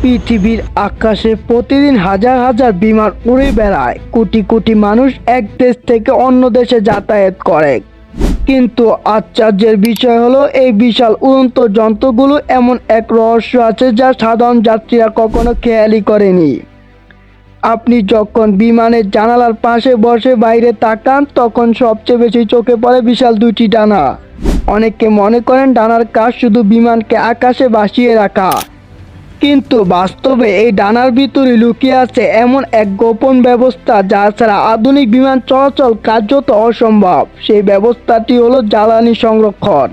পৃথিবীর আকাশে প্রতিদিন হাজার হাজার বিমান উড়ে বেড়ায়। কোটি কোটি মানুষ এক দেশ থেকে অন্য দেশে যাতায়াত করে। কিন্তু আশ্চর্যের বিষয় হলো এই বিশাল উড়ন্ত যন্ত্রগুলো এমন এক রহস্য আছে যা সাধারণ যাত্রীরা কখনো খেয়ালই করেনি। আপনি যখন বিমানের জানালার পাশে বসে বাইরে তাকান তখন সবচেয়ে বেশি চোখে পড়ে বিশাল দুটি ডানা। অনেকে মনে করেন ডানার কাজ শুধু বিমানকে আকাশে ভাসিয়ে রাখা, কিন্তু বাস্তবে এই ডানার ভিতরে লুকিয়ে আছে এমন এক গোপন ব্যবস্থা যা ছাড়া আধুনিক বিমান চলাচল কার্যত অসম্ভব। সেই ব্যবস্থাটি হলো জ্বালানি সংরক্ষণ।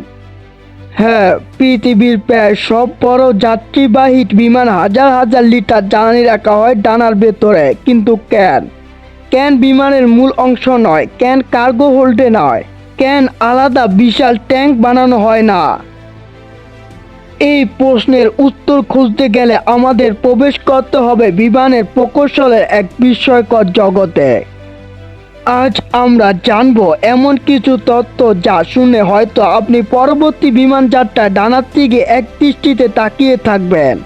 হ্যাঁ, পৃথিবীর প্রায় সব বড় যাত্রীবাহী বিমান হাজার হাজার লিটার জ্বালানি রাখা হয় ডানার ভেতরে। কিন্তু কেন বিমানের মূল অংশ নয়? কেন কার্গো হোল্ডে নয়? কেন আলাদা বিশাল ট্যাঙ্ক বানানো হয় না? এই প্রশ্নের উত্তর খুঁজতে গেলে আমাদের প্রবেশ করতে হবে বিমানের প্রকৌশলের এক বিস্ময়কর জগতে। আজ আমরা জানব এমন কিছু তথ্য যা শুনে হয়তো আপনি পরবর্তী বিমান যাত্রায় ডানার দিকে এক দৃষ্টিতে তাকিয়ে থাকবেন।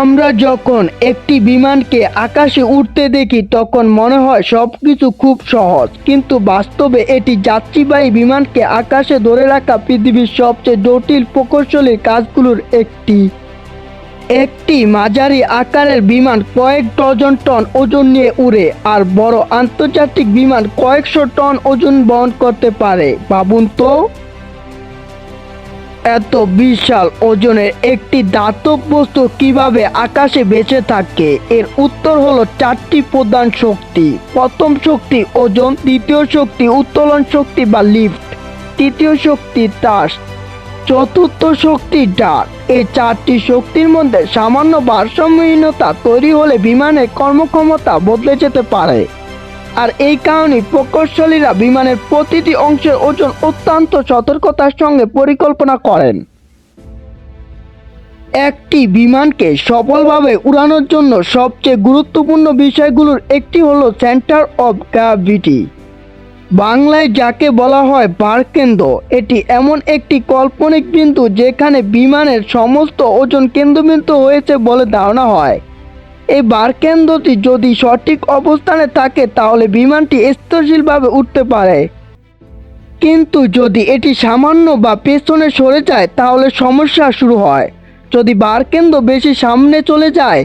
আমরা যখন একটি বিমানকে আকাশে উড়তে দেখি তখন মনে হয় সবকিছু খুব সহজ, কিন্তু বাস্তবে এটি যাত্রীবাহী বিমানকে আকাশে ধরে রাখা পৃথিবীর সবচেয়ে জটিল প্রকৌশলী কাজগুলোর একটি। একটি মাঝারি আকারের বিমান কয়েক ডজন টন ওজন নিয়ে উড়ে, আর বড় আন্তর্জাতিক বিমান কয়েকশো টন ওজন বহন করতে পারে। ভাবুন তো, এত বিশাল ওজনের একটি ধাতব বস্তু কিভাবে আকাশে বেঁচে থাকে? এর উত্তর হলো চারটি প্রধান শক্তি। প্রথম শক্তি ওজন, দ্বিতীয় শক্তি উত্তোলন শক্তি বা লিফট, তৃতীয় শক্তি থ্রাস্ট, চতুর্থ শক্তি ড্রাগ। এই চারটি শক্তির মধ্যে সামান্য ভারসাম্যহীনতা তৈরি হলে বিমানের কর্মক্ষমতা বদলে যেতে পারে। আর এই কারণে প্রকৌশলীরা বিমানের প্রতিটি অংশের ওজন অত্যন্ত সতর্কতার সঙ্গে পরিকল্পনা করেন। একটি বিমানকে সফলভাবে উড়ানোর জন্য সবচেয়ে গুরুত্বপূর্ণ বিষয়গুলোর একটি হলো সেন্টার অফ গ্র্যাভিটি, বাংলায় যাকে বলা হয় ভারকেন্দ্র। এটি এমন একটি কাল্পনিক বিন্দু যেখানে বিমানের সমস্ত ওজন কেন্দ্রবিন্দু হয়েছে বলে ধারণা হয়। এই ভারকেন্দ্রটি যদি সঠিক অবস্থানে থাকে তাহলে বিমানটি স্থিতিশীলভাবে উঠতে পারে, কিন্তু যদি এটি সামান্য বা পেছনে সরে যায় তাহলে সমস্যা শুরু হয়। যদি ভারকেন্দ্র বেশি সামনে চলে যায়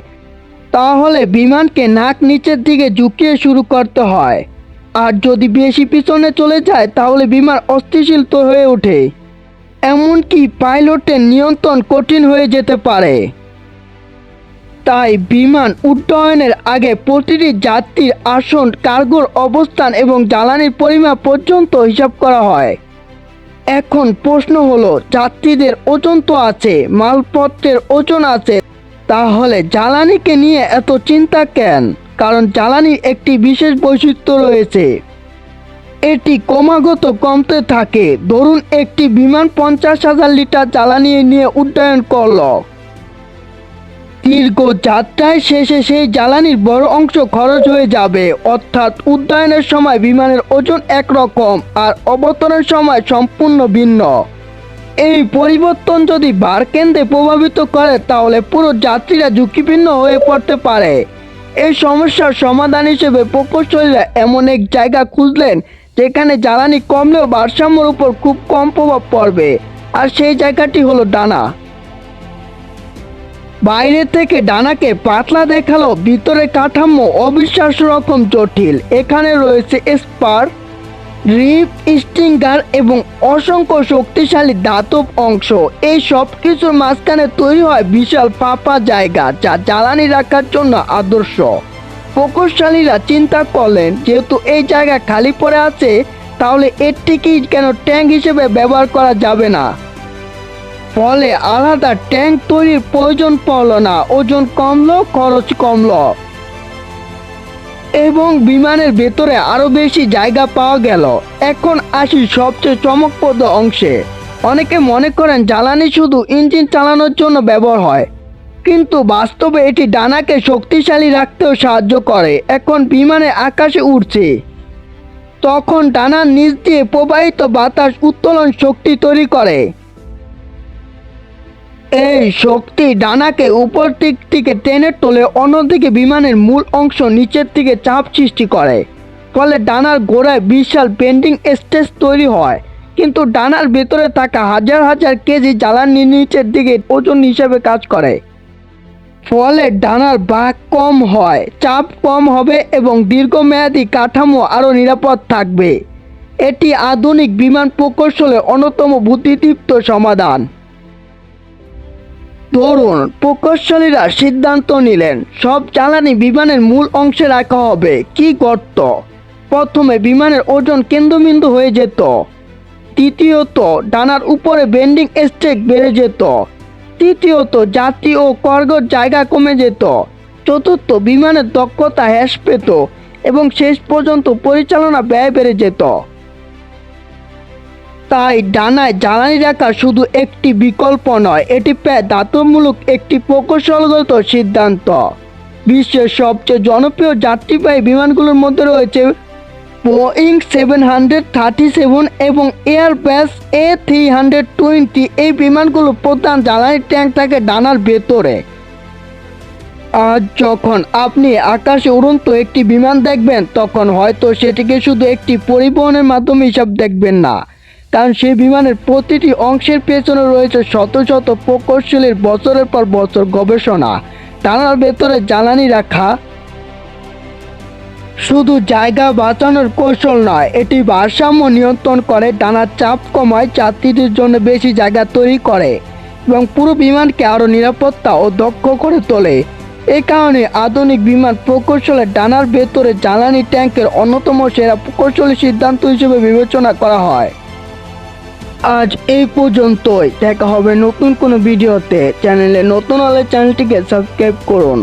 তাহলে বিমানকে নাক নিচের দিকে ঝুঁকিয়ে শুরু করতে হয়, আর যদি বেশি পিছনে চলে যায় তাহলে বিমান অস্থিতিশীল হয়ে ওঠে, এমনকি পাইলটের নিয়ন্ত্রণ কঠিন হয়ে যেতে পারে। তাই বিমান উড্ডয়নের আগে প্রতিটি যাত্রীর আসন, কার্গোর অবস্থান এবং জ্বালানির পরিমাপ পর্যন্ত হিসাব করা হয়। এখন প্রশ্ন হলো, যাত্রীদের ওজন তো আছে, মালপত্রের ওজন আছে, তাহলে জ্বালানিকে নিয়ে এত চিন্তা কেন? কারণ জ্বালানির একটি বিশেষ বৈশিষ্ট্য রয়েছে, এটি ক্রমাগত কমতে থাকে। ধরুন একটি বিমান 50,000 লিটার জ্বালানি নিয়ে উড্ডয়ন করল। দীর্ঘ যাত্রায় শেষে সেই জ্বালানির বড় অংশ খরচ হয়ে যাবে, অর্থাৎ উড্ডয়নের সময় বিমানের ওজন একরকম আর অবতরণের সময় সম্পূর্ণ ভিন্ন। এই পরিবর্তন যদি ভারকেন্দ্রে প্রভাবিত করে তাহলে পুরো যাত্রীরা ঝুঁকিপূর্ণ হয়ে পড়তে পারে। এই সমস্যার সমাধান হিসেবে প্রকৌশলীরা এমন এক জায়গা খুঁজলেন যেখানে জ্বালানি কমলেও ভারসাম্যের উপর খুব কম প্রভাব পড়বে, আর সেই জায়গাটি হলো ডানা। বাইরে থেকে ডানাকে পাতলা দেখালো, ভিতরে কাঠামো অবিশ্বাস্য রকম জটিল। এখানে রয়েছে স্পার, রিব, স্ট্রিঙ্গার এবং অসংখ্য শক্তিশালী ধাতব অংশ। এই সব কিছুর মাঝখানে তৈরি হয় বিশাল ফাঁপা জায়গা যা জ্বালানি রাখার জন্য আদর্শ। প্রকৌশলীরা চিন্তা করলেন, যেহেতু এই জায়গা খালি পড়ে আছে তাহলে এটিকেই কেন ট্যাঙ্ক হিসেবে ব্যবহার করা যাবে না। ফলে আলাদা ট্যাঙ্ক তৈরির প্রয়োজন পড়ল না, ওজন কমলো, খরচ কমলো এবং বিমানের ভেতরে আরো বেশি জায়গা পাওয়া গেল। এখন আসি সবচেয়ে চমকপ্রদ অংশে। অনেকে মনে করেন জ্বালানি শুধু ইঞ্জিন চালানোর জন্য ব্যবহার হয়, কিন্তু বাস্তবে এটি ডানাকে শক্তিশালী রাখতেও সাহায্য করে। এখন বিমানে আকাশে উড়ছে, তখন ডানার নিচ দিয়ে প্রবাহিত বাতাস উত্তোলন শক্তি তৈরি করে। এই শক্তি ডানাকে উপর দিক থেকে টেনে তোলে, অন্যদিকে বিমানের মূল অংশ নিচের দিকে চাপ সৃষ্টি করে। ফলে ডানার গোড়ায় বিশাল বেন্ডিং স্ট্রেস তৈরি হয়, কিন্তু ডানার ভেতরে থাকা হাজার হাজার কেজি জ্বালানি নিচের দিকে ওজন হিসেবে কাজ করে। ফলে ডানার বাঁক কম হয়, চাপ কম হবে এবং দীর্ঘমেয়াদী কাঠামো আরও নিরাপদ থাকবে। এটি আধুনিক বিমান প্রকৌশলের অন্যতম বুদ্ধিদীপ্ত সমাধান। ধরুন প্রকৌশলীরা সিদ্ধান্ত নিলেন সব জ্বালানি বিমানের মূল অংশে রাখা হবে। কি গর্ত? প্রথমে বিমানের ওজন কেন্দ্রবিন্দু হয়ে যেত। দ্বিতীয়ত, ডানার উপরে বেন্ডিং স্ট্রেস বেড়ে যেত। তৃতীয়ত, যাত্রী ও কার্গোর জায়গা কমে যেত। চতুর্থ, বিমানের দক্ষতা হ্রাস পেত এবং শেষ পর্যন্ত পরিচালনা ব্যয় বেড়ে যেত। তাই ডানায় জ্বালানি রাখা শুধু একটি বিকল্প নয়, এটি প্রায় বাধ্যতামূলক একটি প্রকৌশলগত সিদ্ধান্ত। বিশ্বের সবচেয়ে জনপ্রিয় যাত্রীবাহী বিমানগুলোর মধ্যে রয়েছে বোয়িং 737 এবং এয়ারবাস A320। এই বিমানগুলোর প্রধান জ্বালানি ট্যাঙ্ক থাকে ডানার ভেতরে। আজ যখন আপনি আকাশে উড়ন্ত একটি বিমান দেখবেন, তখন হয়তো সেটিকে শুধু একটি পরিবহনের মাধ্যম হিসাবে দেখবেন না, কারণ সেই বিমানের প্রতিটি অংশের পেছনে রয়েছে শত শত প্রকৌশলীর বছরের পর বছর গবেষণা। ডানার ভেতরে জ্বালানি রাখা শুধু জায়গা বাঁচানোর কৌশল নয়, এটি ভারসাম্য নিয়ন্ত্রণ করে, ডানার চাপ কমায়, যাত্রীদের জন্য বেশি জায়গা তৈরি করে এবং পুরো বিমানকে আরও নিরাপত্তা ও দক্ষ করে তোলে। এই কারণে আধুনিক বিমান প্রকৌশলে ডানার ভেতরে জ্বালানি ট্যাঙ্কের অন্যতম সেরা প্রকৌশলী সিদ্ধান্ত হিসেবে বিবেচনা করা হয়। আজ এই পর্যন্তই, দেখা হবে নতুন কোনো ভিডিওতে। চ্যানেলে নতুন হলে চ্যানেলটিকে সাবস্ক্রাইব করুন।